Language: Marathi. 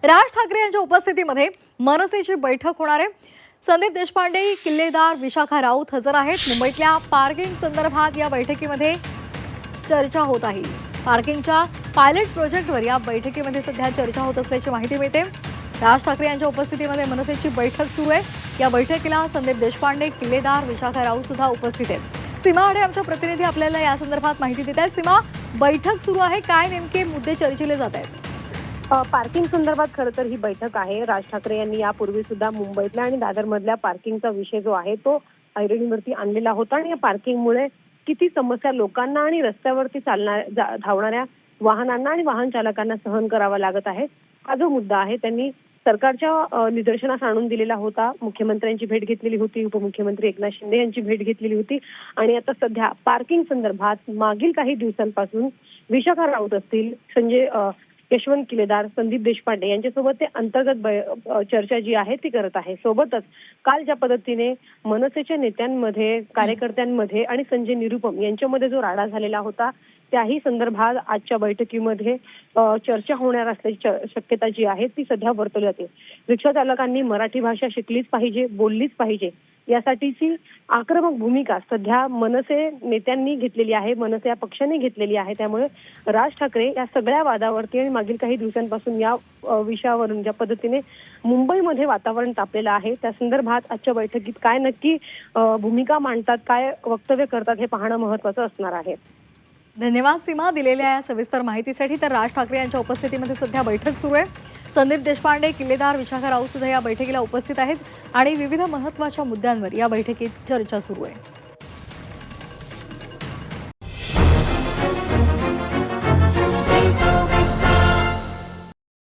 राज ठाकरे यांच्या उपस्थितीमध्ये मनसेची बैठक होणार आहे। संदीप देशपांडे, किल्लेदार, विशाखा राऊत हजर आहेत। मुंबईतल्या पार्किंग संदर्भात या बैठकीमध्ये चर्चा होत आहे। पार्किंगच्या पायलट प्रोजेक्टवर या बैठकीमध्ये सध्या चर्चा होत असल्याची माहिती मिळते। राज ठाकरे यांच्या उपस्थितीमध्ये मनसेची बैठक सुरू आहे। या बैठकीला संदीप देशपांडे, किल्लेदार, विशाखा राऊत सुद्धा उपस्थित आहेत। सीमा आडे आमच्या प्रतिनिधी आपल्याला या संदर्भात माहिती देत आहेत। सीमा, बैठक सुरू आहे, काय नेमके मुद्दे चर्चिले जात आहेत? पार्किंग संदर्भात खरं तर ही बैठक आहे। राज ठाकरे यांनी यापूर्वी सुद्धा मुंबईतल्या आणि दादरमधल्या पार्किंगचा विषय जो आहे तो ऐरणीवरती आणलेला होता आणि या पार्किंगमुळे किती समस्या लोकांना आणि रस्त्यावरती धावणाऱ्या वाहनांना आणि वाहन चालकांना सहन करावा लागत आहे, हा जो मुद्दा आहे त्यांनी सरकारच्या निदर्शनास आणून दिलेला होता। मुख्यमंत्र्यांची भेट घेतलेली होती, उपमुख्यमंत्री एकनाथ शिंदे यांची भेट घेतलेली होती आणि आता सध्या पार्किंग संदर्भात मागील काही दिवसांपासून विशाखा राऊत असतील, यशवंत किल्लेदार, संदीप देशपांडे यांच्यासोबत ते अंतर्गत चर्चा जी आहे ती करत आहे। सोबतच काल ज्या पद्धतीने मनसेच्या नेत्यांमध्ये, कार्यकर्त्यांमध्ये आणि संजय निरुपम यांच्यामध्ये जो राडा झालेला होता, त्याही संदर्भात आजच्या बैठकीमध्ये चर्चा होणार असल्याची शक्यता जी आहे ती सध्या वर्तवली जाते। रिक्षा चालकांनी मराठी भाषा शिकलीच पाहिजे, बोललीच पाहिजे, यासाठीची आक्रमक भूमिका सध्या मनसे नेत्यांनी घेतलेली आहे, मनसे या पक्षाने घेतलेली आहे। त्यामुळे राज ठाकरे या सगळ्या वादावरती आणि मागील काही दिवसांपासून या विषयावरून ज्या पद्धतीने मुंबईमध्ये वातावरण तापलेलं आहे, त्या संदर्भात आजच्या बैठकीत काय नक्की भूमिका मांडतात, काय वक्तव्य करतात हे पाहणं महत्त्वाचं असणार आहे। धन्यवाद सीमा, दिलेल्या या सविस्तर माहितीसाठी। तर राज ठाकरे यांच्या उपस्थितीमध्ये सध्या बैठक सुरू आहे। संदीप देशपांडे, किल्लेदार, विशाखा राऊत सुद्धा या बैठकीला उपस्थित आहेत आणि विविध महत्त्वाच्या मुद्द्यांवर या बैठकीत चर्चा सुरू आहे।